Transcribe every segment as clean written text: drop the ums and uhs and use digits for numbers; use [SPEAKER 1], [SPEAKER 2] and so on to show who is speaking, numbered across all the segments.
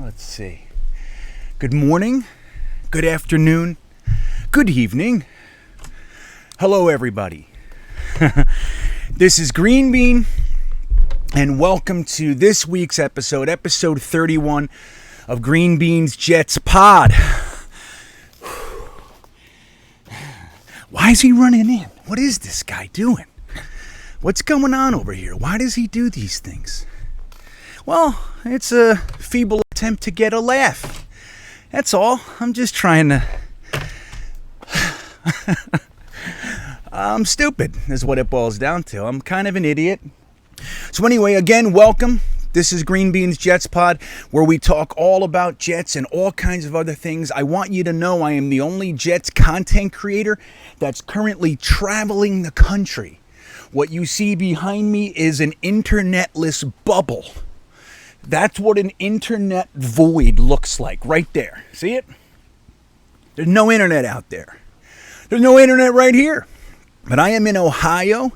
[SPEAKER 1] Let's see. Good morning, good afternoon, good evening. Hello, everybody. This is Green Bean, and welcome to this week's episode 31 of Greenbeanjetsfan pod. Why is he running in? What is this guy doing? What's going on over here? Why does he do these things? Well, it's a feeble attempt to get a laugh. That's all. I'm just trying to... I'm stupid, is what it boils down to. I'm kind of an idiot. So anyway, again, welcome. This is Greenbeanjetsfan, where we talk all about jets and all kinds of other things. I want you to know I am the only Jets content creator that's currently traveling the country. What you see behind me is an internetless bubble. That's what an internet void looks like right there. See it? There's no internet out there. There's no internet right here. But I am in Ohio.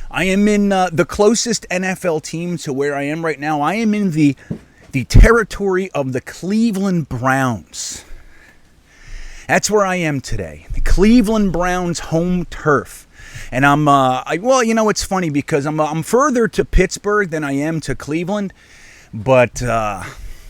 [SPEAKER 1] I am in the closest NFL team to where I am right now. I am in the territory of the Cleveland Browns. That's where I am today. The Cleveland Browns home turf. And it's funny because I'm further to Pittsburgh than I am to Cleveland. But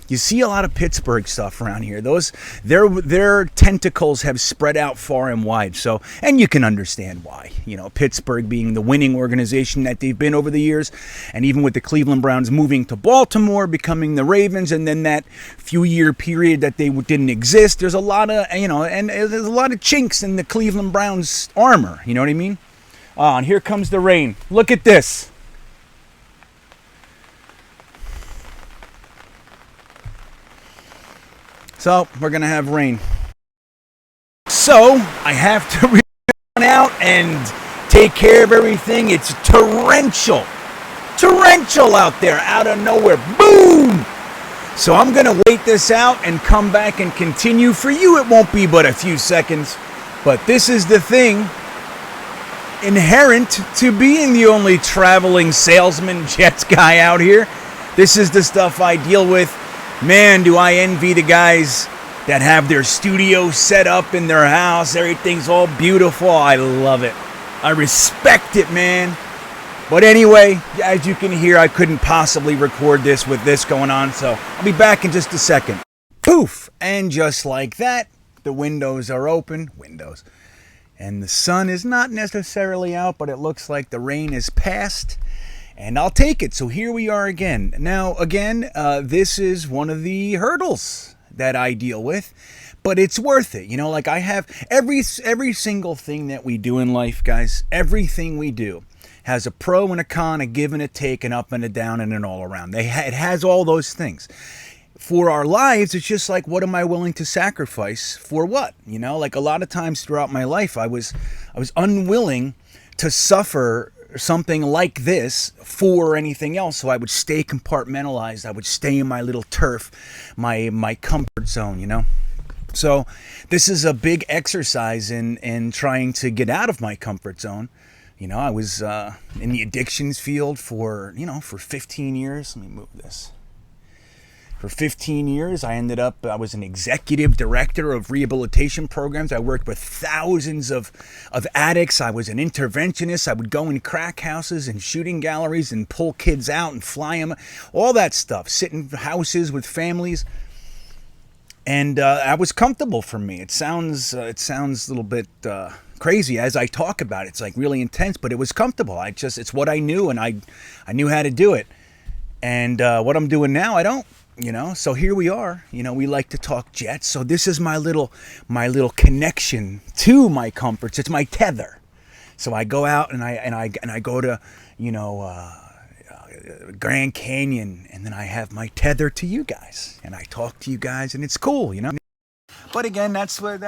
[SPEAKER 1] you see a lot of Pittsburgh stuff around here. Their tentacles have spread out far and wide. So, and you can understand why. You know, Pittsburgh being the winning organization that they've been over the years, and even with the Cleveland Browns moving to Baltimore, becoming the Ravens, and then that few-year period that they didn't exist. There's a lot of and there's a lot of chinks in the Cleveland Browns armor. You know what I mean? And here comes the rain. Look at this. So, we're going to have rain. So, I have to run out and take care of everything. It's torrential out there, out of nowhere. Boom! So, I'm going to wait this out and come back and continue. For you, it won't be but a few seconds. But this is the thing inherent to being the only traveling salesman Jets guy out here. This is the stuff I deal with. Man, do I envy the guys that have their studio set up in their house. Everything's all beautiful. I love it. I respect it, man. But anyway, as you can hear, I couldn't possibly record this with this going on, so I'll be back in just a second. Poof! And just like that, the windows are open. And the sun is not necessarily out, but it looks like the rain is past. And I'll take it. So here we are again. Now, this is one of the hurdles that I deal with, but it's worth it. You know, like I have every single thing that we do in life, guys, everything we do has a pro and a con, a give and a take, an up and a down, and an all around. It has all those things. For our lives, it's just like, what am I willing to sacrifice for what? You know, like a lot of times throughout my life, I was unwilling to suffer something like this for anything else, so I would stay compartmentalized. I would stay in my little turf, my comfort zone, you know. So this is a big exercise in trying to get out of my comfort zone. You know, I was in the addictions field for 15 years. Let me move this. For 15 years, I was an executive director of rehabilitation programs. I worked with thousands of addicts. I was an interventionist. I would go in crack houses and shooting galleries and pull kids out and fly them, all that stuff, sit in houses with families. And that was comfortable for me. It sounds a little bit crazy as I talk about it. It's like really intense, but it was comfortable. It's what I knew, and I knew how to do it. And what I'm doing now, I don't. You know, so here we are. You know, we like to talk Jets. So this is my little connection to my comforts. It's my tether. So I go out and I go to Grand Canyon, and then I have my tether to you guys, and I talk to you guys, and it's cool. You know. But again, that's what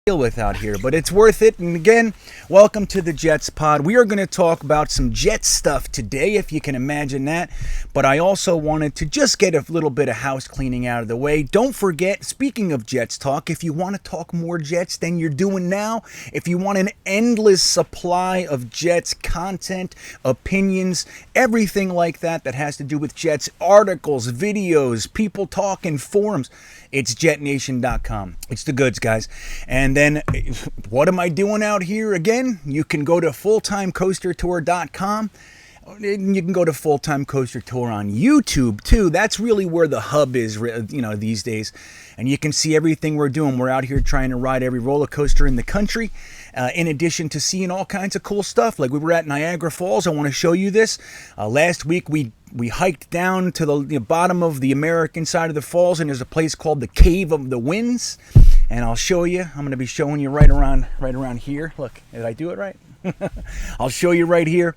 [SPEAKER 1] deal with out here, but it's worth it. And again, welcome to the Jets Pod. We are going to talk about some Jets stuff today, if you can imagine that. But I also wanted to just get a little bit of house cleaning out of the way. Don't forget, speaking of Jets talk, if you want to talk more Jets than you're doing now, if you want an endless supply of Jets content, opinions, everything like that that has to do with Jets, articles, videos, people talking, forums, it's Jetnation.com. It's the goods, guys. And then, what am I doing out here again? You can go to fulltimecoastertour.com. You can go to Fulltime Coaster Tour on YouTube, too. That's really where the hub is, these days. And you can see everything we're doing. We're out here trying to ride every roller coaster in the country, in addition to seeing all kinds of cool stuff. Like we were at Niagara Falls. I want to show you this. Last week, we hiked down to the bottom of the American side of the falls, and there's a place called the Cave of the Winds. And I'll show you. I'm going to be showing you right around here. Look, did I do it right? I'll show you right here.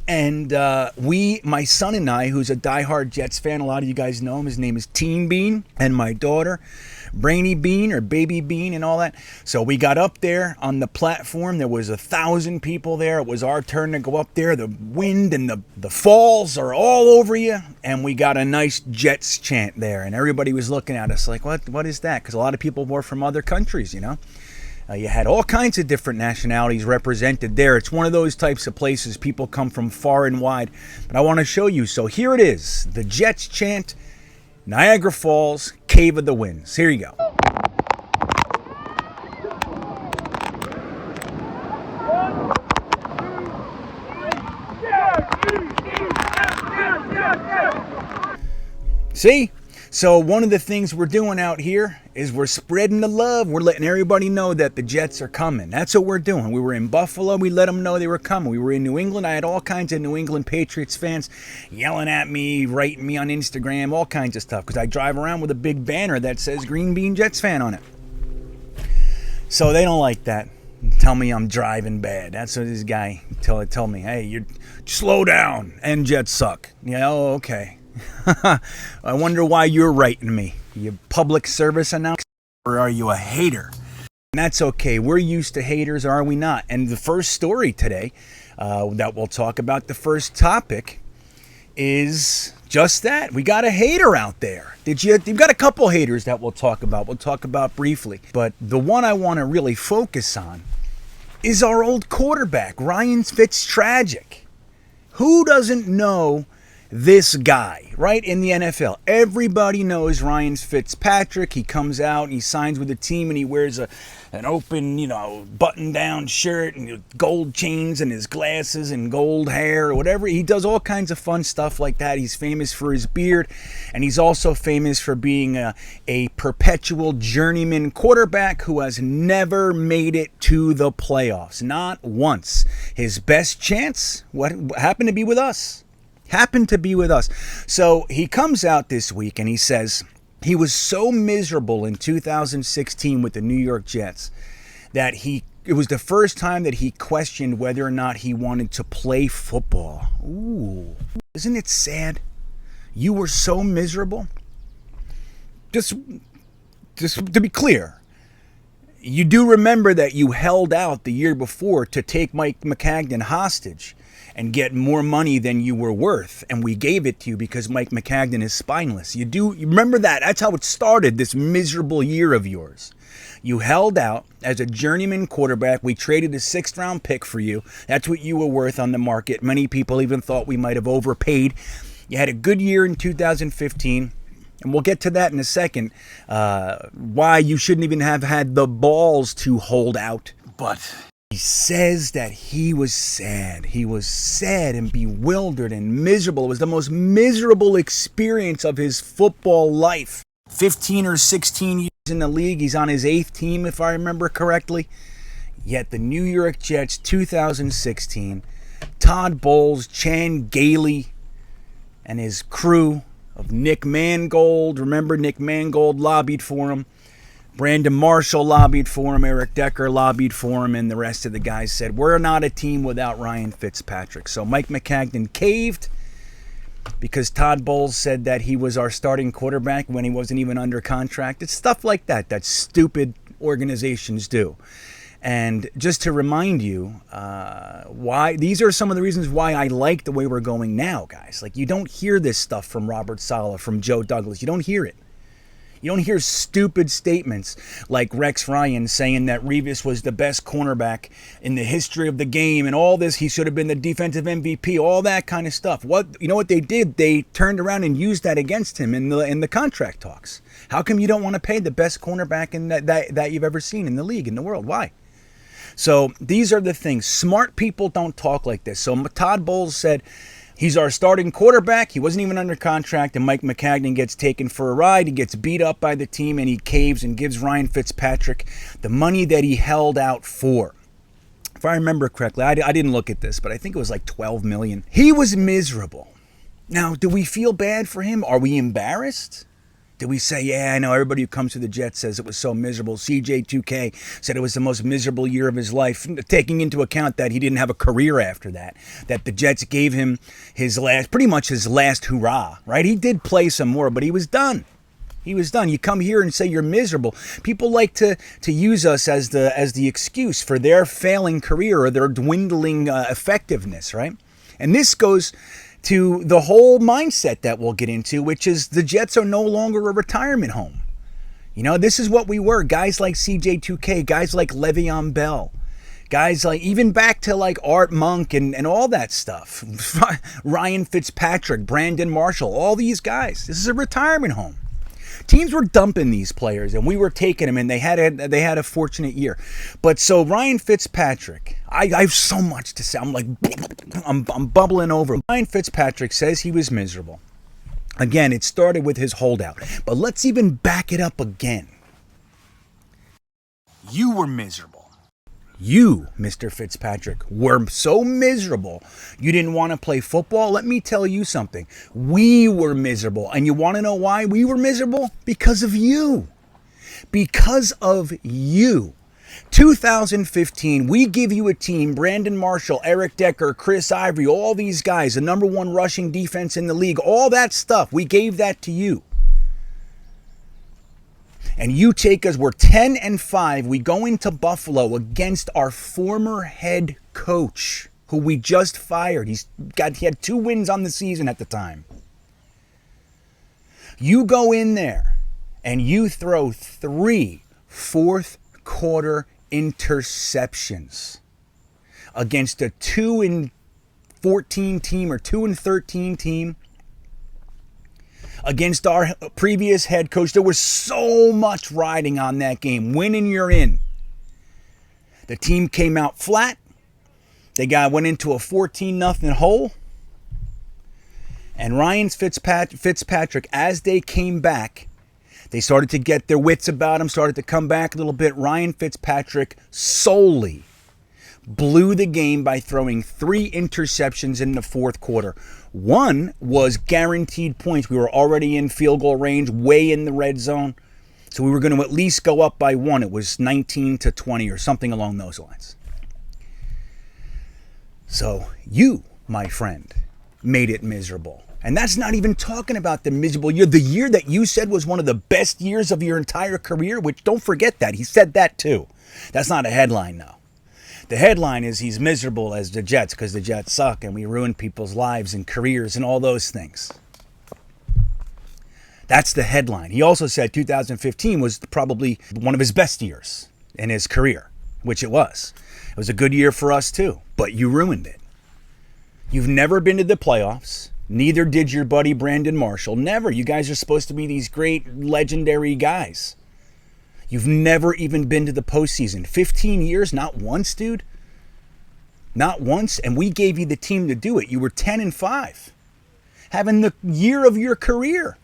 [SPEAKER 1] And my son and I, who's a diehard Jets fan, a lot of you guys know him. His name is Teen Bean, and my daughter, Brainy Bean or Baby Bean and all that. So we got up there on the platform. There was 1,000 people there. It was our turn to go up there. The wind and the falls are all over you. And we got a nice Jets chant there. And everybody was looking at us like, what is that? Because a lot of people were from other countries, you know. You had all kinds of different nationalities represented there. It's one of those types of places people come from far and wide. But I want to show you. So here it is. The Jets chant, Niagara Falls, Cave of the Winds. Here you go. See? So one of the things we're doing out here is we're spreading the love. We're letting everybody know that the Jets are coming. That's what we're doing. We were in Buffalo. We let them know they were coming. We were in New England. I had all kinds of New England Patriots fans yelling at me, writing me on Instagram, all kinds of stuff, because I drive around with a big banner that says Greenbeanjetsfan on it. So they don't like that. Tell me I'm driving bad. That's what this guy tell me. Hey, you slow down and Jets suck. Yeah, oh, okay. I wonder why you're writing me. You public service announcer, or are you a hater? And that's okay. We're used to haters, are we not? And the first story today that we'll talk about, the first topic, is just that. We got a hater out there. You've got a couple haters that we'll talk about. We'll talk about briefly. But the one I want to really focus on is our old quarterback, Ryan Fitzpatrick. Who doesn't know this guy, right, in the NFL? Everybody knows Ryan Fitzpatrick. He comes out and he signs with the team and he wears an open, button-down shirt and gold chains and his glasses and gold hair or whatever. He does all kinds of fun stuff like that. He's famous for his beard, and he's also famous for being a perpetual journeyman quarterback who has never made it to the playoffs. Not once. His best chance happened to be with us. So he comes out this week and he says he was so miserable in 2016 with the New York Jets that it was the first time that he questioned whether or not he wanted to play football. Ooh, isn't it sad? You were so miserable. Just to be clear, you do remember that you held out the year before to take Mike Maccagnan hostage and get more money than you were worth, and we gave it to you because Mike Maccagnan is spineless. You remember that? That's how it started, this miserable year of yours. You held out as a journeyman quarterback. We traded a 6th-round pick for you. That's what you were worth on the market. Many people even thought we might have overpaid. You had a good year in 2015, and we'll get to that in a second, why you shouldn't even have had the balls to hold out. But he says that he was sad. He was sad and bewildered and miserable. It was the most miserable experience of his football life. 15 or 16 years in the league. He's on his 8th team, if I remember correctly. Yet the New York Jets, 2016, Todd Bowles, Chan Gailey, and his crew of Nick Mangold. Remember, Nick Mangold lobbied for him. Brandon Marshall lobbied for him. Eric Decker lobbied for him. And the rest of the guys said, we're not a team without Ryan Fitzpatrick. So Mike Maccagnan caved because Todd Bowles said that he was our starting quarterback when he wasn't even under contract. It's stuff like that. That's stupid organizations do. And just to remind you why, these are some of the reasons why I like the way we're going now, guys. Like, you don't hear this stuff from Robert Saleh, from Joe Douglas. You don't hear it. You don't hear stupid statements like Rex Ryan saying that Revis was the best cornerback in the history of the game and all this. He should have been the defensive MVP, all that kind of stuff. You know what they did? They turned around and used that against him in the contract talks. How come you don't want to pay the best cornerback in that you've ever seen in the league, in the world? Why? So these are the things. Smart people don't talk like this. So Todd Bowles said he's our starting quarterback. He wasn't even under contract, and Mike Maccagnan gets taken for a ride. He gets beat up by the team, and he caves and gives Ryan Fitzpatrick the money that he held out for. If I remember correctly, I didn't look at this, but I think it was like $12 million. He was miserable. Now, do we feel bad for him? Are we embarrassed? Did we say, yeah, I know everybody who comes to the Jets says it was so miserable. CJ2K said it was the most miserable year of his life, taking into account that he didn't have a career after that, that the Jets gave him pretty much his last hurrah, right? He did play some more, but he was done. He was done. You come here and say you're miserable. People like to use us as the excuse for their failing career or their dwindling effectiveness, right? And this goes to the whole mindset that we'll get into, which is the Jets are no longer a retirement home. You know, this is what we were. Guys like CJ2K, guys like Le'Veon Bell, guys like even back to like Art Monk and all that stuff. Ryan Fitzpatrick, Brandon Marshall, all these guys. This is a retirement home. Teams were dumping these players, and we were taking them, and they had a fortunate year. But so Ryan Fitzpatrick, I have so much to say. I'm bubbling over. Ryan Fitzpatrick says he was miserable. Again, it started with his holdout, but let's even back it up again. You were miserable. You, Mr. Fitzpatrick, were so miserable you didn't want to play football. Let me tell you something. We were miserable. And you want to know why we were miserable? Because of you. Because of you. 2015, we give you a team, Brandon Marshall, Eric Decker, Chris Ivory, all these guys, the number one rushing defense in the league, all that stuff. We gave that to you. And you take us, we're 10-5. We go into Buffalo against our former head coach, who we just fired. He had 2 wins on the season at the time. You go in there and you throw 3 fourth-quarter interceptions against a 2-14 team or 2-13 team. Against our previous head coach. There was so much riding on that game. Win and you're in. The team came out flat. They went into a 14-0 hole. And Ryan Fitzpatrick, as they came back, they started to get their wits about them, started to come back a little bit. Ryan Fitzpatrick solely blew the game by throwing 3 interceptions in the fourth quarter. One was guaranteed points. We were already in field goal range, way in the red zone. So we were going to at least go up by 1. It was 19-20 or something along those lines. So you, my friend, made it miserable. And that's not even talking about the miserable year. The year that you said was one of the best years of your entire career, which don't forget that. He said that too. That's not a headline, though. The headline is he's miserable as the Jets because the Jets suck and we ruin people's lives and careers and all those things. That's the headline. He also said 2015 was probably one of his best years in his career, which it was. It was a good year for us too, but you ruined it. You've never been to the playoffs. Neither did your buddy Brandon Marshall. Never. You guys are supposed to be these great legendary guys. You've never even been to the postseason. 15 years, not once, dude. Not once. And we gave you the team to do it. You were 10-5. Having the year of your career.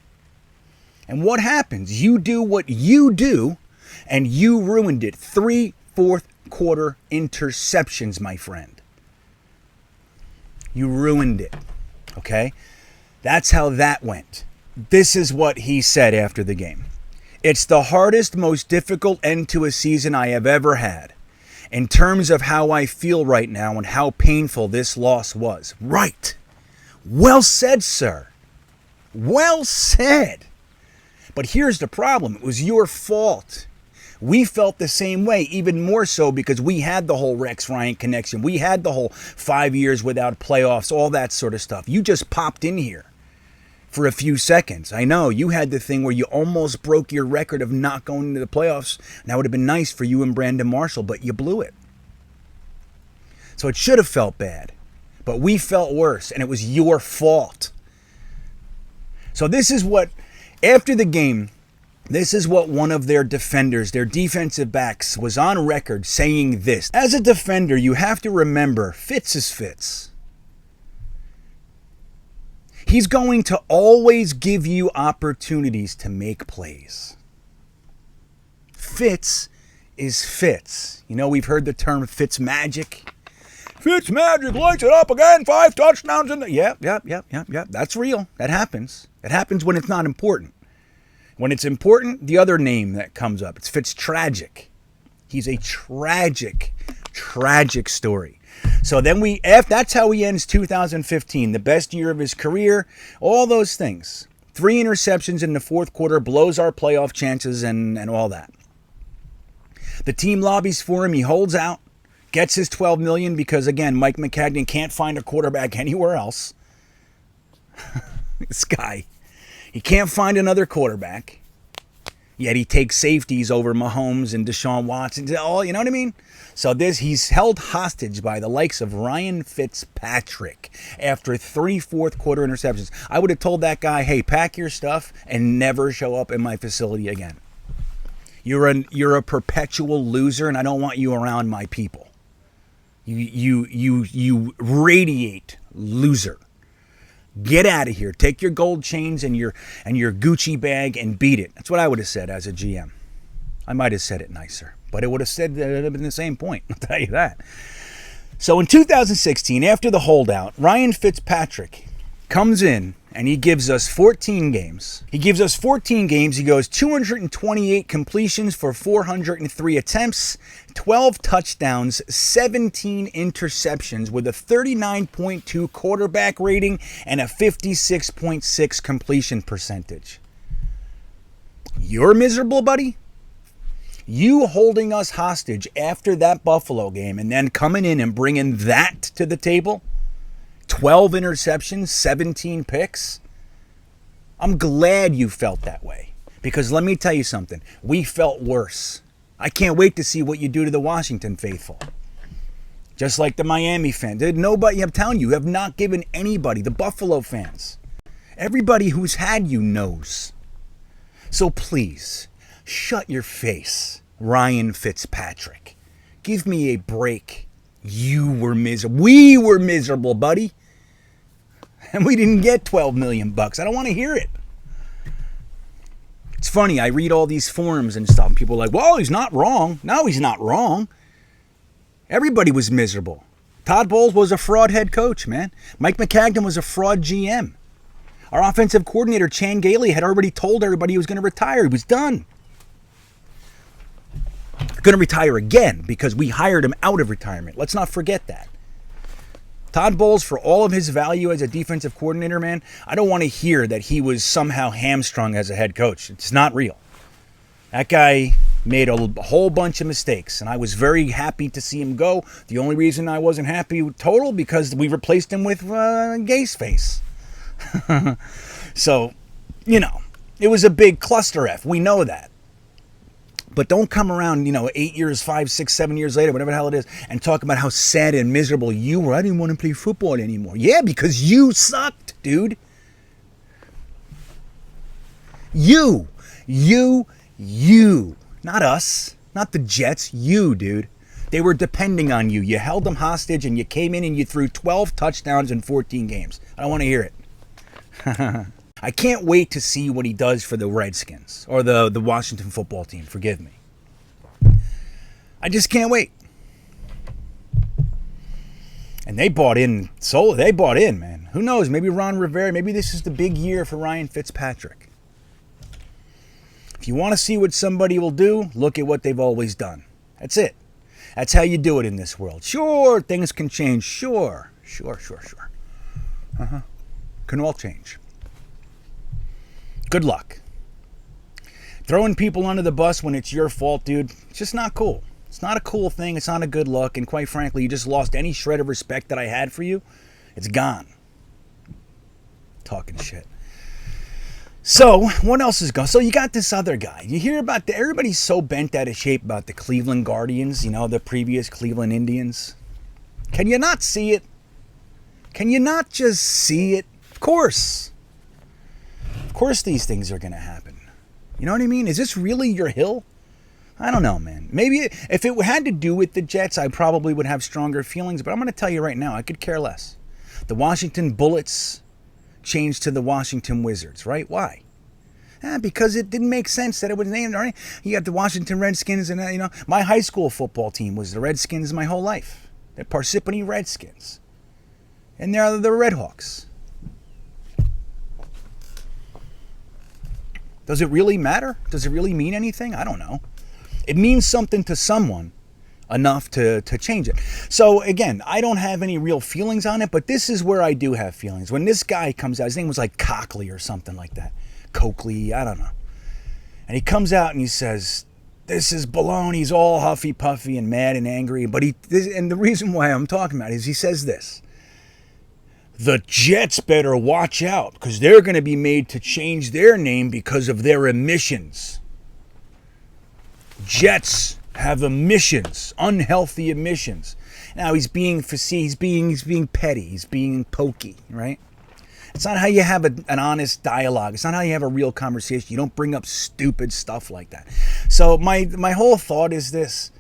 [SPEAKER 1] And what happens? You do what you do, and you ruined it. 3 fourth-quarter interceptions, my friend. You ruined it. Okay? That's how that went. This is what he said after the game. It's the hardest, most difficult end to a season I have ever had. In terms of how I feel right now and how painful this loss was. Right. Well said, sir. Well said. But here's the problem. It was your fault. We felt the same way, even more so because we had the whole Rex Ryan connection. We had the whole 5 years without playoffs, all that sort of stuff. You just popped in here for a few seconds. I know you had the thing where you almost broke your record of not going into the playoffs. And that would have been nice for you and Brandon Marshall, but you blew it. So it should have felt bad, but we felt worse, and it was your fault. So this is what, after the game, this is what one of their defenders, their defensive backs, was on record saying this. As a defender, you have to remember, Fitz is Fitz. He's going to always give you opportunities to make plays. Fitz is Fitz. You know, we've heard the term Fitz magic. Fitz magic, lights it up again, 5 touchdowns in the... Yep. That's real. That happens. It happens when it's not important. When it's important, the other name that comes up, it's Fitztragic. He's a tragic story. So then that's how he ends 2015, the best year of his career, all those things. 3 interceptions in the fourth quarter, blows our playoff chances and all that. The team lobbies for him, he holds out, gets his $12 million because, again, Mike McCagnon can't find a quarterback anywhere else. This guy, he can't find another quarterback, yet he takes safeties over Mahomes and Deshaun Watson. All, you know what I mean? So he's held hostage by the likes of Ryan Fitzpatrick after 3 fourth quarter interceptions. I would have told that guy, hey, pack your stuff and never show up in my facility again. You're a perpetual loser, and I don't want you around my people. You radiate loser. Get out of here. Take your gold chains and your Gucci bag and beat it. That's what I would have said as a GM. I might have said it nicer, but it would have said that it would have been the same point. I'll tell you that. So in 2016, after the holdout, Ryan Fitzpatrick comes in and he gives us 14 games. He goes 228 completions for 403 attempts, 12 touchdowns, 17 interceptions with a 39.2 quarterback rating and a 56.6 completion percentage. You're miserable, buddy? You holding us hostage after that Buffalo game and then coming in and bringing that to the table? 12 interceptions, 17 picks. I'm glad you felt that way. Because let me tell you something. We felt worse. I can't wait to see what you do to the Washington faithful. Just like the Miami fans. Nobody, I'm telling you, have not given anybody, the Buffalo fans. Everybody who's had you knows. So please, shut your face, Ryan Fitzpatrick. Give me a break. You were miserable. We were miserable, buddy. And we didn't get $12 million. I don't want to hear it. It's funny. I read all these forums and stuff. And people are like, well, he's not wrong. No, he's not wrong. Everybody was miserable. Todd Bowles was a fraud head coach, man. Mike McCagnon was a fraud GM. Our offensive coordinator, Chan Gailey, had already told everybody he was going to retire. He was done. Going to retire again because we hired him out of retirement. Let's not forget that. Todd Bowles, for all of his value as a defensive coordinator, man, I don't want to hear that he was somehow hamstrung as a head coach. It's not real. That guy made a whole bunch of mistakes, and I was very happy to see him go. The only reason I wasn't happy total because we replaced him with Gay's face. So, you know, it was a big cluster F. We know that. But don't come around, 8 years, 5, 6, 7 years later, whatever the hell it is, and talk about how sad and miserable you were. I didn't want to play football anymore. Yeah, because you sucked, dude. You. Not us. Not the Jets. You, dude. They were depending on you. You held them hostage, and you came in and you threw 12 touchdowns in 14 games. I don't want to hear it. I can't wait to see what he does for the Redskins or the Washington football team. Forgive me. I just can't wait. And they bought in. They bought in, man. Who knows? Maybe Ron Rivera. Maybe this is the big year for Ryan Fitzpatrick. If you want to see what somebody will do, look at what they've always done. That's it. That's how you do it in this world. Sure, things can change. Sure. Can all change. Good luck. Throwing people under the bus when it's your fault, dude, it's just not cool. It's not a cool thing. It's not a good look. And quite frankly, you just lost any shred of respect that I had for you. It's gone. Talking shit. So, what else is going? So, you got this other guy. You hear about everybody's so bent out of shape about the Cleveland Guardians, the previous Cleveland Indians. Can you not see it? Can you not just see it? Of course. Of course these things are going to happen. You know what I mean? Is this really your hill? I don't know, man. Maybe if it had to do with the Jets, I probably would have stronger feelings. But I'm going to tell you right now, I could care less. The Washington Bullets changed to the Washington Wizards, right? Why? Because it didn't make sense that it was named, right? You got the Washington Redskins, and my high school football team was the Redskins my whole life. The Parsippany Redskins. And they're the Redhawks. Does it really matter? Does it really mean anything? I don't know. It means something to someone enough to change it. So again, I don't have any real feelings on it, but this is where I do have feelings. When this guy comes out, his name was like Cockley or something like that. Coakley, I don't know. And he comes out and he says, this is baloney. He's all huffy puffy and mad and angry. And the reason why I'm talking about it is he says this. The Jets better watch out because they're going to be made to change their name because of their emissions. Jets have emissions, unhealthy emissions. Now he's being facetious, he's being petty, he's being pokey, right? It's not how you have an honest dialogue. It's not how you have a real conversation. You don't bring up stupid stuff like that. So my whole thought is this.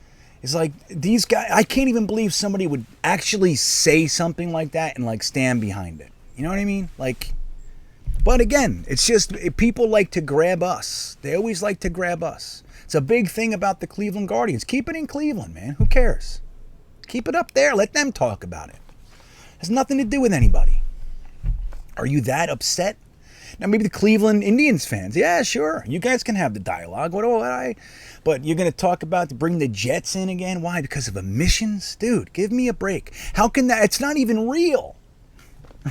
[SPEAKER 1] It's like these guys, I can't even believe somebody would actually say something like that and like stand behind it. You know what I mean? But again, it's just people like to grab us. They always like to grab us. It's a big thing about the Cleveland Guardians. Keep it in Cleveland, man. Who cares? Keep it up there. Let them talk about it. It has nothing to do with anybody. Are you that upset? Now, maybe the Cleveland Indians fans. Yeah, sure. You guys can have the dialogue. But you're going to talk about to bring the Jets in again? Why? Because of emissions? Dude, give me a break. How can that? It's not even real.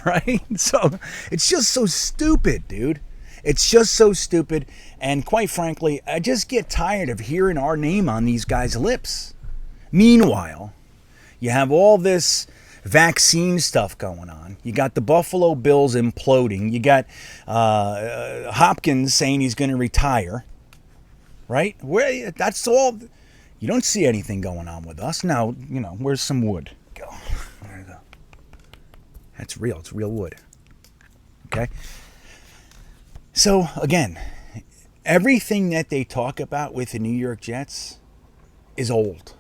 [SPEAKER 1] Right? So it's just so stupid, dude. It's just so stupid. And quite frankly, I just get tired of hearing our name on these guys' lips. Meanwhile, you have all this vaccine stuff going on. You got the Buffalo Bills imploding. You got Hopkins saying he's going to retire. Right? That's all. You don't see anything going on with us. Now, where's some wood? Go. There you go. That's real. It's real wood. Okay? So, again, everything that they talk about with the New York Jets is old.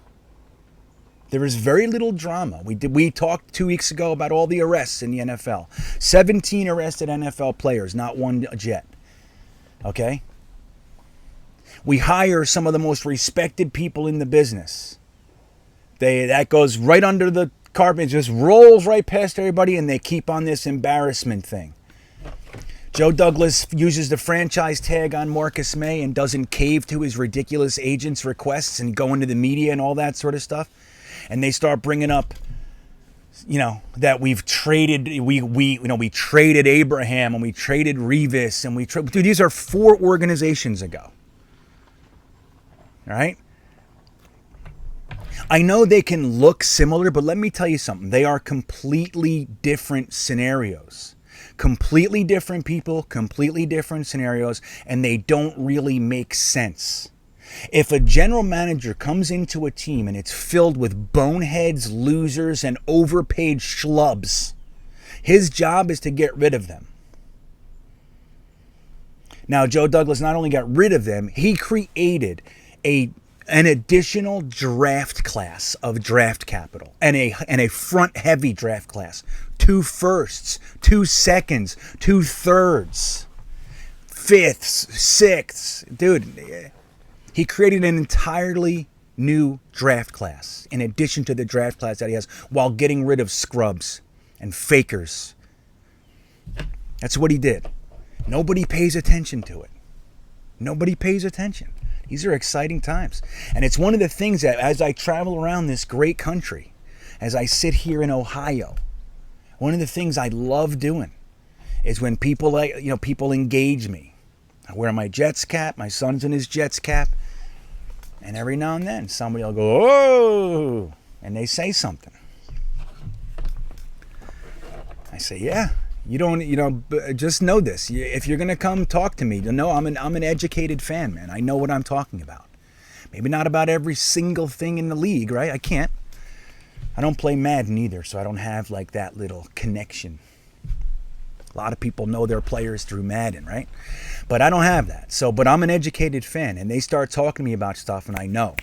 [SPEAKER 1] There is very little drama. We talked 2 weeks ago about all the arrests in the NFL. 17 arrested NFL players, not one Jet. Okay? We hire some of the most respected people in the business. That goes right under the carpet, just rolls right past everybody, and they keep on this embarrassment thing. Joe Douglas uses the franchise tag on Marcus May and doesn't cave to his ridiculous agent's requests and go into the media and all that sort of stuff. And they start bringing up, that we've traded, we traded Abraham and we traded Revis and dude, these are 4 organizations ago. All right? I know they can look similar, but let me tell you something. They are completely different scenarios. Completely different people, completely different scenarios, and they don't really make sense. If a general manager comes into a team and it's filled with boneheads, losers, and overpaid schlubs, his job is to get rid of them. Now, Joe Douglas not only got rid of them, he created an additional draft class of draft capital and a front heavy draft class. 2 firsts, 2 seconds, 2 thirds, 5ths, 6ths. Dude, he created an entirely new draft class in addition to the draft class that he has while getting rid of scrubs and fakers. That's what he did. Nobody pays attention to it. Nobody pays attention. These are exciting times. And it's one of the things that as I travel around this great country, as I sit here in Ohio, one of the things I love doing is when people people engage me. I wear my Jets cap. My son's in his Jets cap. And every now and then, somebody will go, oh, and they say something. I say, yeah, just know this. If you're going to come talk to me, know I'm an educated fan, man. I know what I'm talking about. Maybe not about every single thing in the league, right? I can't. I don't play Madden either, so I don't have like that little connection. A lot of people know their players through Madden, right? But I don't have that. But I'm an educated fan, and they start talking to me about stuff, and I know.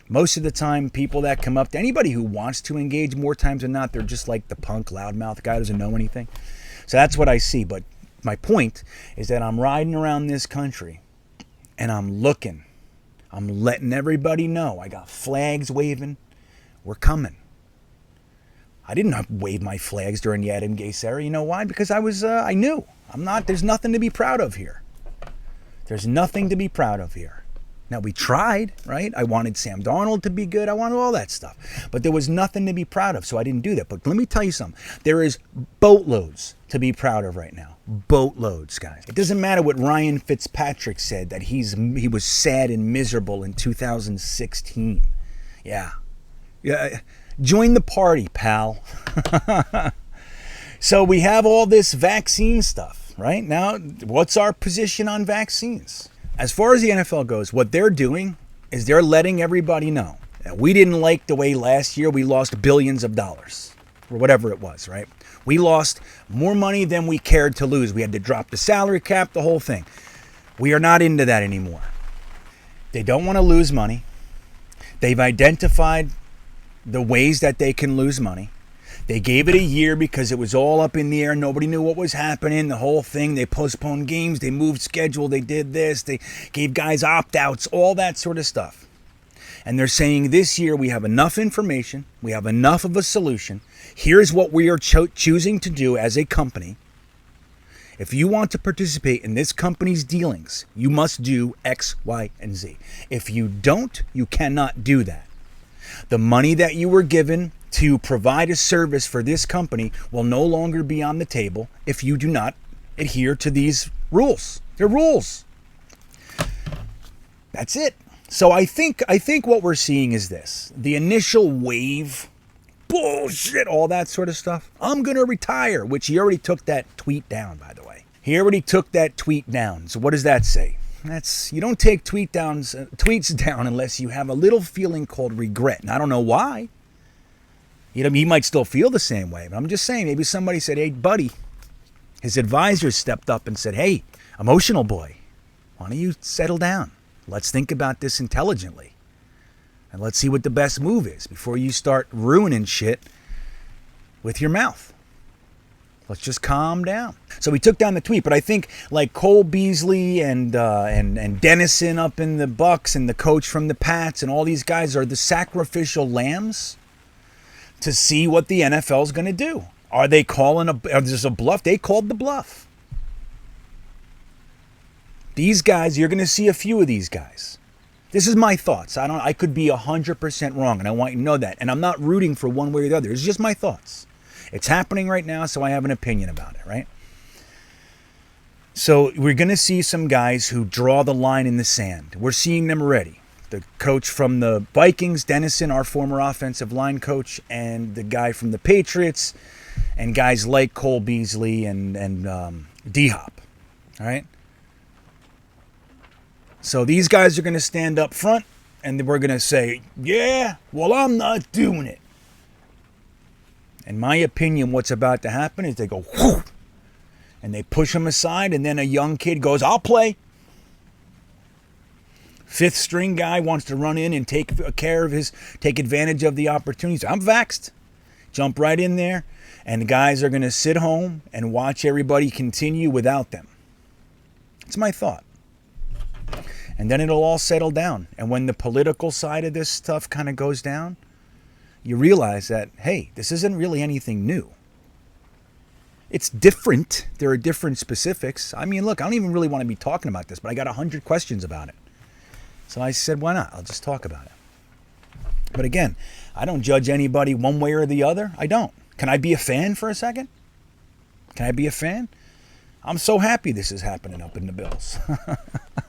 [SPEAKER 1] Most of the time, people that come up to anybody who wants to engage, more times than not, they're just like the punk, loudmouth guy who doesn't know anything. So that's what I see. But my point is that I'm riding around this country, and I'm looking. I'm letting everybody know. I got flags waving. We're coming. I didn't wave my flags during the Adam Gase era. You know why? Because I knew. There's nothing to be proud of here. There's nothing to be proud of here. Now, we tried, right? I wanted Sam Darnold to be good. I wanted all that stuff. But there was nothing to be proud of, so I didn't do that. But let me tell you something. There is boatloads to be proud of right now. Boatloads, guys. It doesn't matter what Ryan Fitzpatrick said, that he was sad and miserable in 2016. Yeah. Join the party, pal. So we have all this vaccine stuff, right? Now, what's our position on vaccines? As far as the NFL goes, what they're doing is they're letting everybody know that we didn't like the way last year we lost billions of dollars, or whatever it was, right? We lost more money than we cared to lose. We had to drop the salary cap, the whole thing. We are not into that anymore. They don't want to lose money. They've identified the ways that they can lose money. They gave it a year because it was all up in the air. Nobody knew what was happening. The whole thing, they postponed games. They moved schedule. They did this. They gave guys opt-outs, all that sort of stuff. And they're saying this year we have enough information. We have enough of a solution. Here's what we are choosing to do as a company. If you want to participate in this company's dealings, you must do X, Y, and Z. If you don't, you cannot do that. The money that you were given to provide a service for this company will no longer be on the table if you do not adhere to these rules. They're rules. That's it. So I think what we're seeing is this. The initial wave, bullshit, all that sort of stuff. I'm going to retire, which he already took that tweet down, by the way. He already took that tweet down. So what does that say? You don't take tweets down unless you have a little feeling called regret. And I don't know why. He might still feel the same way. But I'm just saying, maybe somebody said, hey, buddy. His advisor stepped up and said, hey, emotional boy, why don't you settle down? Let's think about this intelligently. And let's see what the best move is before you start ruining shit with your mouth. Let's just calm down. So he took down the tweet, but I think like Cole Beasley and Dennison up in the Bucks and the coach from the Pats and all these guys are the sacrificial lambs to see what the NFL is going to do. Are they calling there's a bluff? They called the bluff. These guys, you're going to see a few of these guys. This is my thoughts. I could be 100% wrong, and I want you to know that. And I'm not rooting for one way or the other. It's just my thoughts. It's happening right now, so I have an opinion about it, right? So we're going to see some guys who draw the line in the sand. We're seeing them already. The coach from the Vikings, Dennison, our former offensive line coach, and the guy from the Patriots, and guys like Cole Beasley and D-Hop, all right? So these guys are going to stand up front, and we're going to say, yeah, well, I'm not doing it. In my opinion, what's about to happen is they go, whoo, and they push him aside, and then a young kid goes, I'll play. Fifth string guy wants to run in and take advantage of the opportunities. I'm vaxxed. Jump right in there, and the guys are going to sit home and watch everybody continue without them. It's my thought. And then it'll all settle down. And when the political side of this stuff kind of goes down, you realize that, hey, this isn't really anything new. It's different. There are different specifics. I mean, look, I don't even really want to be talking about this, but I got 100 questions about it. So I said, why not? I'll just talk about it. But again, I don't judge anybody one way or the other. I don't. Can I be a fan for a second? Can I be a fan? I'm so happy this is happening up in the Bills.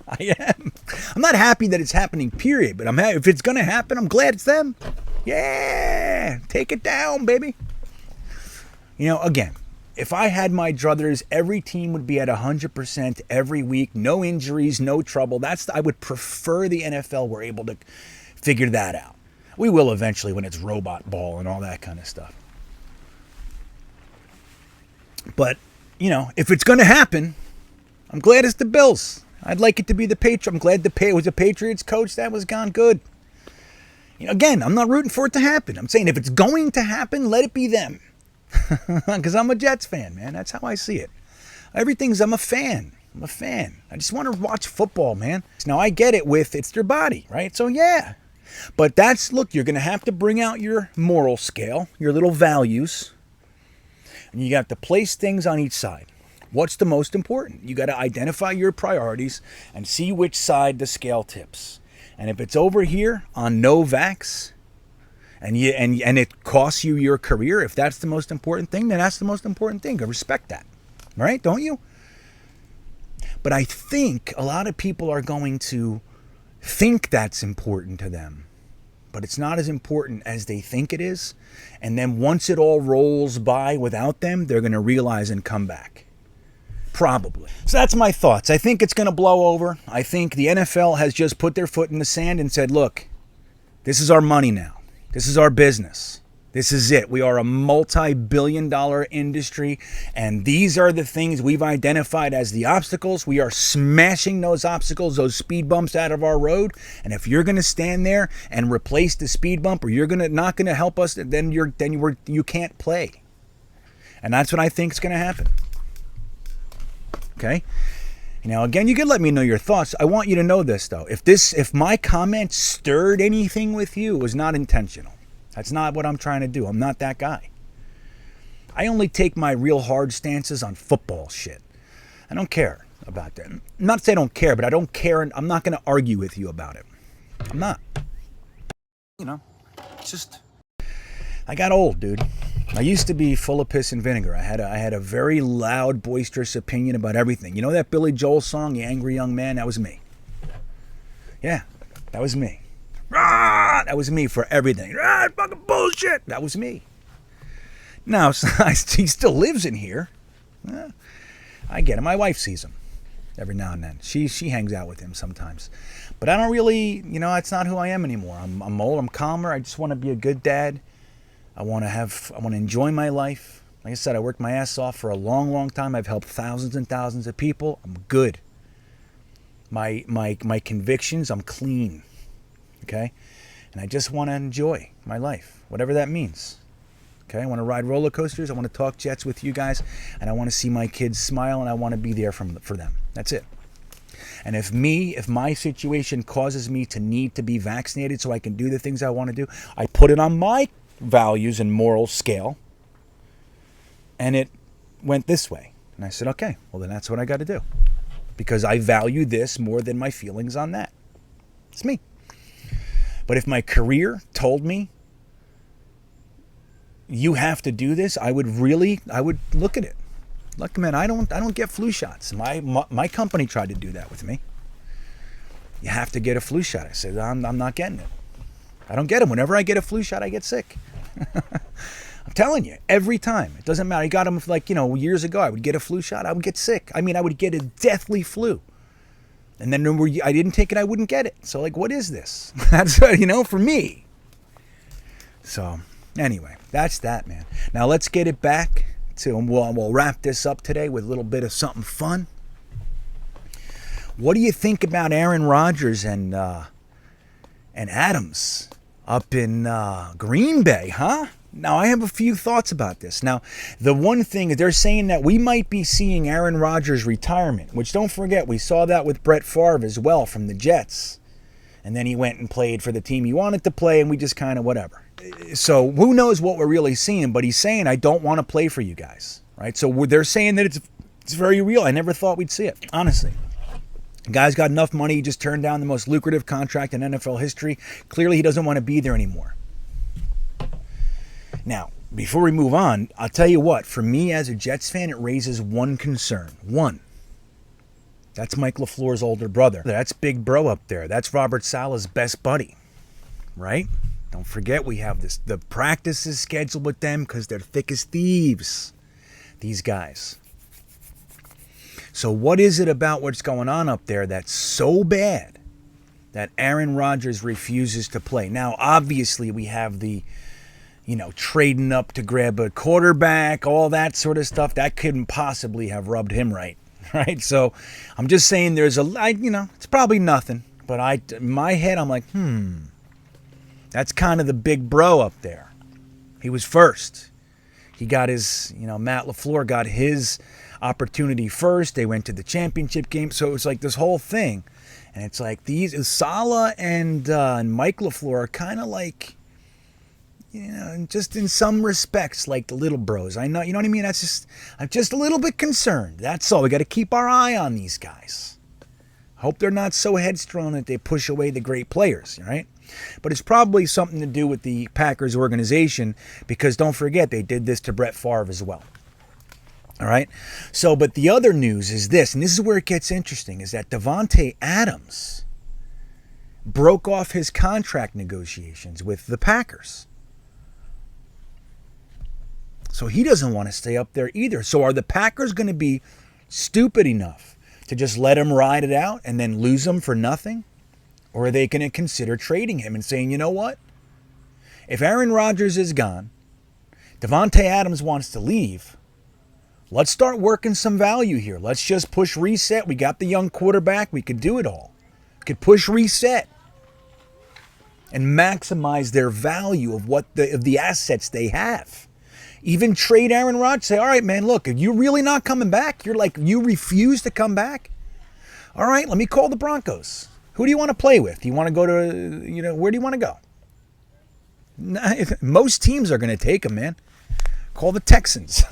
[SPEAKER 1] I am. I'm not happy that it's happening, period, but if it's going to happen, I'm glad it's them. Yeah, take it down, baby. You know, again, if I had my druthers, every team would be at 100% every week, no injuries, no trouble. I would prefer the NFL were able to figure that out. We will eventually when it's robot ball and all that kind of stuff. But, you know, if it's going to happen, I'm glad it's the Bills. I'd like it to be the Patriots. I'm glad it was the Patriots coach. That was gone good. You know, again, I'm not rooting for it to happen. I'm saying if it's going to happen, let it be them. Because I'm a Jets fan, man. That's how I see it. I'm a fan. I'm a fan. I just want to watch football, man. Now, I get it with it's their body, right? So, yeah. But look, you're going to have to bring out your moral scale, your little values. And you have to place things on each side. What's the most important? You got to identify your priorities and see which side the scale tips. And if it's over here on no vax, and it costs you your career, if that's the most important thing, then that's the most important thing. I respect that. Right? Don't you? But I think a lot of people are going to think that's important to them. But it's not as important as they think it is. And then once it all rolls by without them, they're going to realize and come back. Probably. So that's my thoughts. I think it's going to blow over. I think the NFL has just put their foot in the sand and said, look, this is our money now. This is our business. This is it. We are a multi-billion-dollar industry, and these are the things we've identified as the obstacles. We are smashing those obstacles, those speed bumps out of our road. And if you're going to stand there and replace the speed bump, or you're not going to help us, then you can't play. And that's what I think is going to happen. Okay. Now, again, you can let me know your thoughts. I want you to know this, though. If my comment stirred anything with you, it was not intentional. That's not what I'm trying to do. I'm not that guy. I only take my real hard stances on football shit. I don't care about that. Not to say I don't care, but I don't care, and I'm not going to argue with you about it. I'm not. You know, I got old, dude. I used to be full of piss and vinegar. I had a very loud, boisterous opinion about everything. You know that Billy Joel song, "You Angry Young Man"? That was me. Yeah, that was me. That was me for everything. Fucking bullshit. That was me. Now, he still lives in here. I get him. My wife sees him every now and then. She hangs out with him sometimes. But I don't really, that's not who I am anymore. I'm old. I'm calmer. I just want to be a good dad. I want to enjoy my life. Like I said, I worked my ass off for a long, long time. I've helped thousands and thousands of people. I'm good. My convictions, I'm clean. Okay? And I just want to enjoy my life, whatever that means. Okay? I want to ride roller coasters. I want to talk Jets with you guys. And I want to see my kids smile, and I want to be there for them. That's it. And if my situation causes me to need to be vaccinated so I can do the things I want to do, I put it on my values and moral scale, and it went this way. And I said, okay, well then that's what I got to do, because I value this more than my feelings on that. It's me. But if my career told me you have to do this, I would look at it. Look, man, I don't get flu shots. My company tried to do that with me. You have to get a flu shot. I said, I'm not getting it. I don't get them. Whenever I get a flu shot, I get sick. I'm telling you, every time. It doesn't matter. I got them years ago. I would get a flu shot. I would get sick. I would get a deathly flu. And then I didn't take it, I wouldn't get it. So, what is this? That's, for me. So, anyway, that's that, man. Now, let's get it back to, we'll wrap this up today with a little bit of something fun. What do you think about Aaron Rodgers and Adams up in Green Bay, huh? Now, I have a few thoughts about this. Now, the one thing, they're saying that we might be seeing Aaron Rodgers' retirement, which, don't forget, we saw that with Brett Favre as well from the Jets. And then he went and played for the team he wanted to play, and we just kind of whatever. So who knows what we're really seeing, but he's saying, I don't want to play for you guys, right? So they're saying that it's very real. I never thought we'd see it, honestly. The guy's got enough money. He just turned down the most lucrative contract in NFL history. Clearly, he doesn't want to be there anymore. Now, before we move on, I'll tell you what, for me as a Jets fan, it raises one concern. One. That's Mike LaFleur's older brother. That's Big Bro up there. That's Robert Saleh's best buddy, right? Don't forget we have the practices scheduled with them because they're thick as thieves, these guys. So what is it about what's going on up there that's so bad that Aaron Rodgers refuses to play? Now, obviously, we have the, trading up to grab a quarterback, all that sort of stuff. That couldn't possibly have rubbed him right? So I'm just saying there's it's probably nothing. But in my head, I'm like, that's kind of the Big Bro up there. He was first. He got his, Matt LaFleur got his opportunity first. They went to the championship game. So it was like this whole thing. And it's like Saleh and Mike LaFleur are kind of like, just in some respects, like the little bros. I know, you know what I mean? I'm just a little bit concerned. That's all. We got to keep our eye on these guys. Hope they're not so headstrong that they push away the great players, right? But it's probably something to do with the Packers organization because don't forget, they did this to Brett Favre as well. All right. So, but the other news is this, and this is where it gets interesting, is that Davante Adams broke off his contract negotiations with the Packers. So he doesn't want to stay up there either. So are the Packers going to be stupid enough to just let him ride it out and then lose him for nothing? Or are they going to consider trading him and saying, you know what? If Aaron Rodgers is gone, Davante Adams wants to leave, let's start working some value here. Let's just push reset. We got the young quarterback. We could do it all. We could push reset and maximize their value of of the assets they have. Even trade Aaron Rodgers. Say, all right, man, look, are you really not coming back? You refuse to come back? All right, let me call the Broncos. Who do you want to play with? Do you want to go to, where do you want to go? Most teams are going to take him, man. Call the Texans.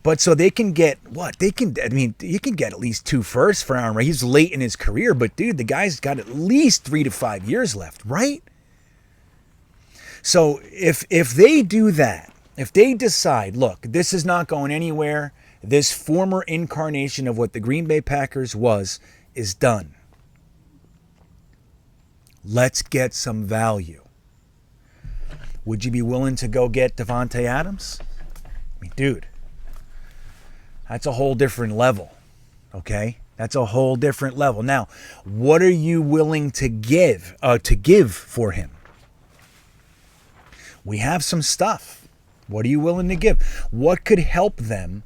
[SPEAKER 1] But so they can get what? You can get at least 2 firsts for Aaron Rodgers. He's late in his career, but dude, the guy's got at least 3 to 5 years left, right? So if they do that, if they decide, look, this is not going anywhere, this former incarnation of what the Green Bay Packers is done. Let's get some value. Would you be willing to go get Davante Adams? I mean, dude, that's a whole different level, okay? That's a whole different level. Now, what are you willing to give for him? We have some stuff. What are you willing to give? What could help them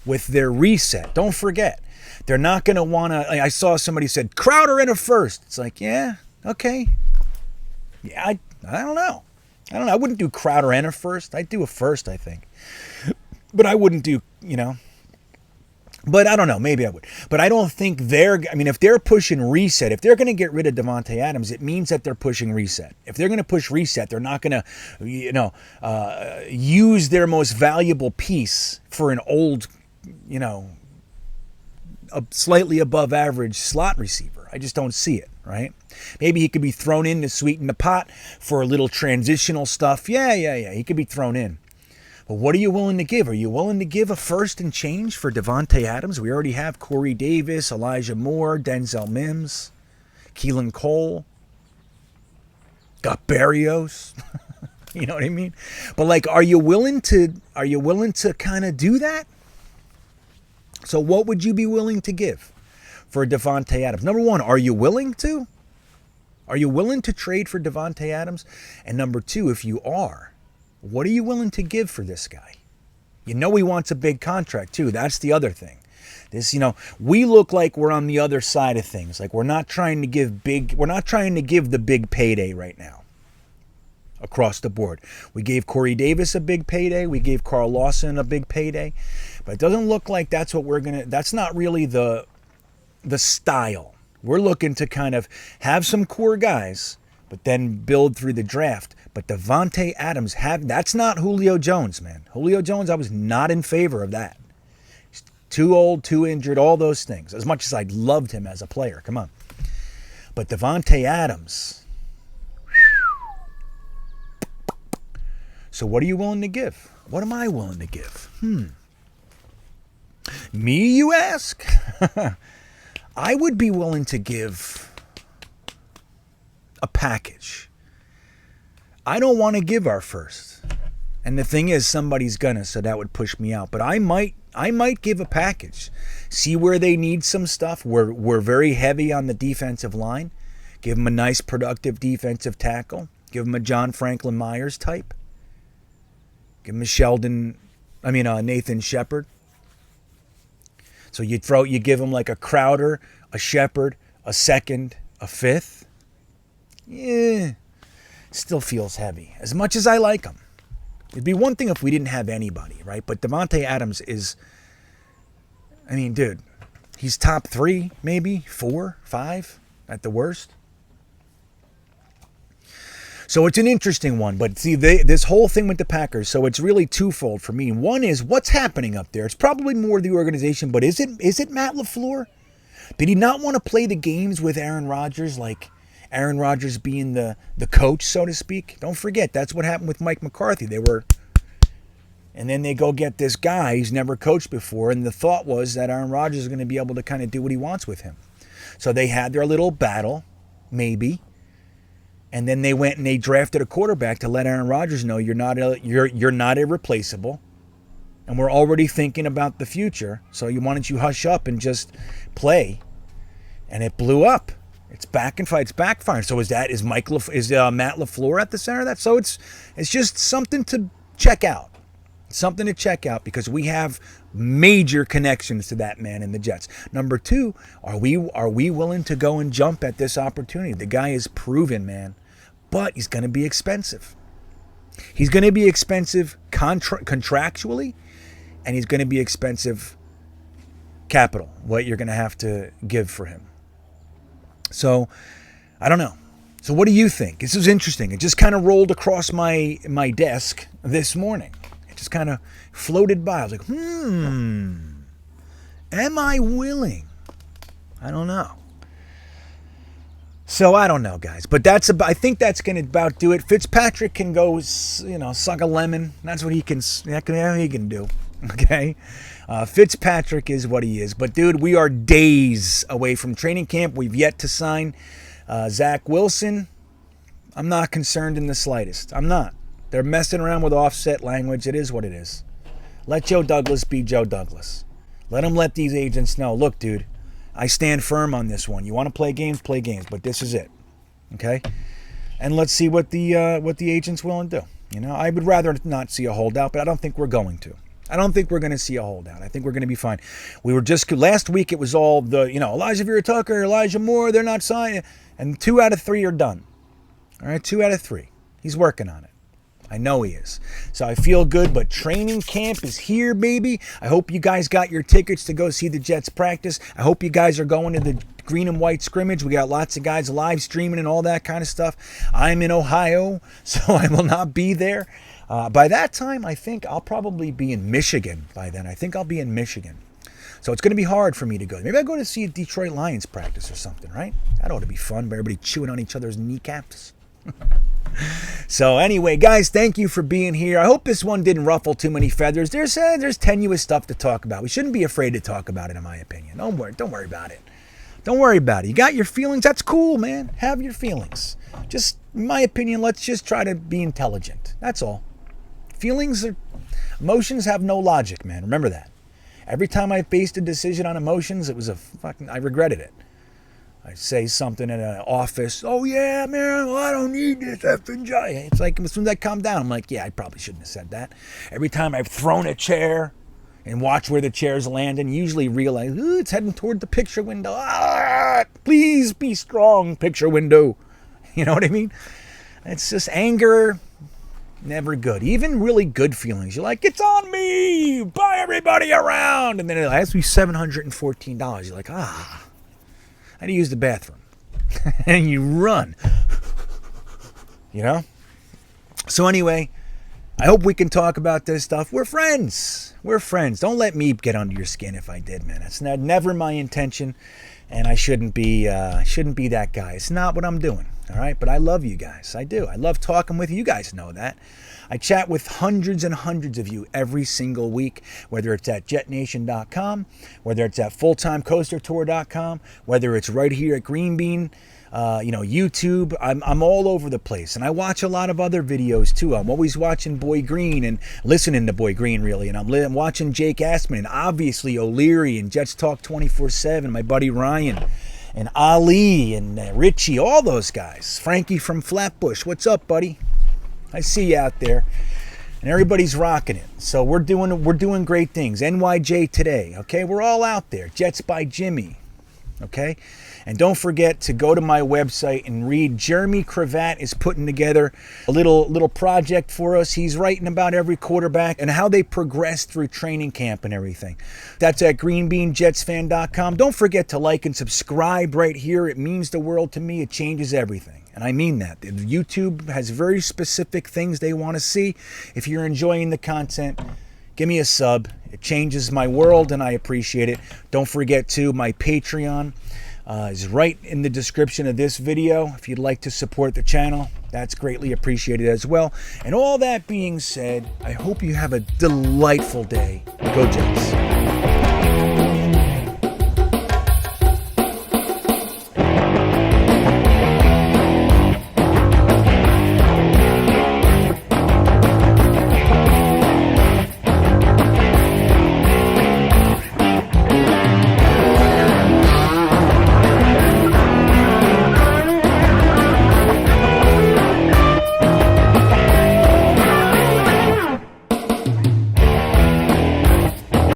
[SPEAKER 1] with their reset? Don't forget, they're not going to want to. I saw somebody said Crowder in a first. It's like, yeah, okay. Yeah, I don't know. I wouldn't do Crowder and a first. I'd do a first, I think. But I wouldn't do, But I don't know. Maybe I would. But I don't think if they're pushing reset, if they're going to get rid of Davante Adams, it means that they're pushing reset. If they're going to push reset, they're not going to, use their most valuable piece for an old, a slightly above average slot receiver. I just don't see it, right? Maybe he could be thrown in to sweeten the pot for a little transitional stuff. Yeah. He could be thrown in. But what are you willing to give? Are you willing to give a first and change for Davante Adams? We already have Corey Davis, Elijah Moore, Denzel Mims, Keelan Cole, got Barrios. You know what I mean? But are you willing to kind of do that? So what would you be willing to give for Davante Adams? Number one, are you willing to? Are you willing to trade for Davante Adams? And number two, if you are, what are you willing to give for this guy? He wants a big contract too. That's the other thing. We look like we're on the other side of things. Like we're not trying to give the big payday right now. Across the board. We gave Corey Davis a big payday. We gave Carl Lawson a big payday. But it doesn't look like that's that's not really the style. We're looking to kind of have some core guys, but then build through the draft. But Davante Adams, that's not Julio Jones, man. Julio Jones, I was not in favor of that. He's too old, too injured, all those things. As much as I loved him as a player, come on. But Davante Adams, So what are you willing to give? What am I willing to give? Me, you ask? I would be willing to give a package. I don't want to give our first. And the thing is, somebody's gonna, so that would push me out. But I might give a package. See where they need some stuff. We're very heavy on the defensive line. Give them a nice, productive defensive tackle. Give them a John Franklin Myers type. Give them a Nathan Shepard. So you give them like a Crowder, a Shepard, a second, a fifth. Yeah, still feels heavy. As much as I like them. It'd be one thing if we didn't have anybody, right? But Devontae Adams is, dude, he's top 3, maybe 4, 5 at the worst. So it's an interesting one. But see, this whole thing with the Packers, so it's really twofold for me. One is what's happening up there. It's probably more the organization, but is it Matt LaFleur? Did he not want to play the games with Aaron Rodgers, like Aaron Rodgers being the coach, so to speak? Don't forget, that's what happened with Mike McCarthy. And then they go get this guy he's never coached before, and the thought was that Aaron Rodgers is going to be able to kind of do what he wants with him. So they had their little battle, maybe, and then they went and they drafted a quarterback to let Aaron Rodgers know you're not irreplaceable, and we're already thinking about the future. So why don't you hush up and just play? And it blew up. It's back and fight. It's backfiring. So is Matt LaFleur at the center of that? So it's just something to check out. Something to check out because we have major connections to that man in the Jets. Number 2, are we willing to go and jump at this opportunity? The guy is proven, man, but he's going to be expensive. He's going to be expensive contractually, and he's going to be expensive capital, what you're going to have to give for him. So, I don't know. So what do you think? This was interesting. It just kind of rolled across my desk this morning. It just kind of floated by. I was like, am I willing? I don't know. So I don't know, guys. But I think that's going to about do it. Fitzpatrick can go, suck a lemon. That's what he can do. Okay? Fitzpatrick is what he is. But, dude, we are days away from training camp. We've yet to sign Zach Wilson. I'm not concerned in the slightest. I'm not. They're messing around with offset language. It is what it is. Let Joe Douglas be Joe Douglas. Let him let these agents know, look, dude, I stand firm on this one. You want to play games, but this is it. Okay? And let's see what the agent's willing to do. I would rather not see a holdout, but I don't think we're going to. I don't think we're going to see a holdout. I think we're going to be fine. We were just, last week it was all Elijah Vera Tucker, Elijah Moore, they're not signing. And 2 out of 3 are done. All right, 2 out of 3. He's working on it. I know he is. So I feel good, but training camp is here, baby. I hope you guys got your tickets to go see the Jets practice. I hope you guys are going to the green and white scrimmage. We got lots of guys live streaming and all that kind of stuff. I'm in Ohio, so I will not be there. By that time, I think I'll probably be in Michigan by then. I think I'll be in Michigan. So it's going to be hard for me to go. Maybe I'll go to see a Detroit Lions practice or something, right? That ought to be fun. Everybody chewing on each other's kneecaps. So anyway, guys, thank you for being here. I hope this one didn't ruffle too many feathers. There's tenuous stuff to talk about. We shouldn't be afraid to talk about it, in my opinion. Don't worry about it. Don't worry about it. You got your feelings? That's cool, man. Have your feelings. Just, in my opinion, let's just try to be intelligent. That's all. Emotions have no logic, man. Remember that. Every time I based a decision on emotions, I regretted it. I say something in an office, oh yeah, man, well, I don't need this effing job. It's like, as soon as I calm down, I'm like, yeah, I probably shouldn't have said that. Every time I've thrown a chair and watch where the chair's landing, usually realize, it's heading toward the picture window. Please be strong, picture window. You know what I mean? It's just anger, never good. Even really good feelings. You're like, it's on me, buy everybody around. And then it has to be $714. You're like, I had to use the bathroom. And you run. So anyway, I hope we can talk about this stuff. We're friends. Don't let me get under your skin if I did, man. It's never my intention. and I shouldn't be that guy. It's not what I'm doing. All right, but I love you guys. I do. I love talking with you. You guys know that. I chat with hundreds and hundreds of you every single week, whether it's at Jetnation.com, whether it's at FulltimeCoasterTour.com, whether it's right here at GreenBean, YouTube. I'm all over the place, and I watch a lot of other videos too. I'm always watching Boy Green and listening to Boy Green, really, and I'm watching Jake Aspman, and obviously O'Leary and Jets Talk 24/7, my buddy Ryan, and Ali and Richie, all those guys. Frankie from Flatbush, what's up, buddy? I see you out there, and everybody's rocking it. So we're doing great things. NYJ today, okay? We're all out there. Jets by Jimmy, okay? And don't forget to go to my website and read. Jeremy Cravat is putting together a little project for us. He's writing about every quarterback and how they progress through training camp and everything. That's at GreenBeanjetsfan.com. Don't forget to like and subscribe right here. It means the world to me. It changes everything. And I mean that. YouTube has very specific things they want to see. If you're enjoying the content, give me a sub. It changes my world, and I appreciate it. Don't forget, too, my Patreon is right in the description of this video. If you'd like to support the channel, that's greatly appreciated as well. And all that being said, I hope you have a delightful day. Go Jets.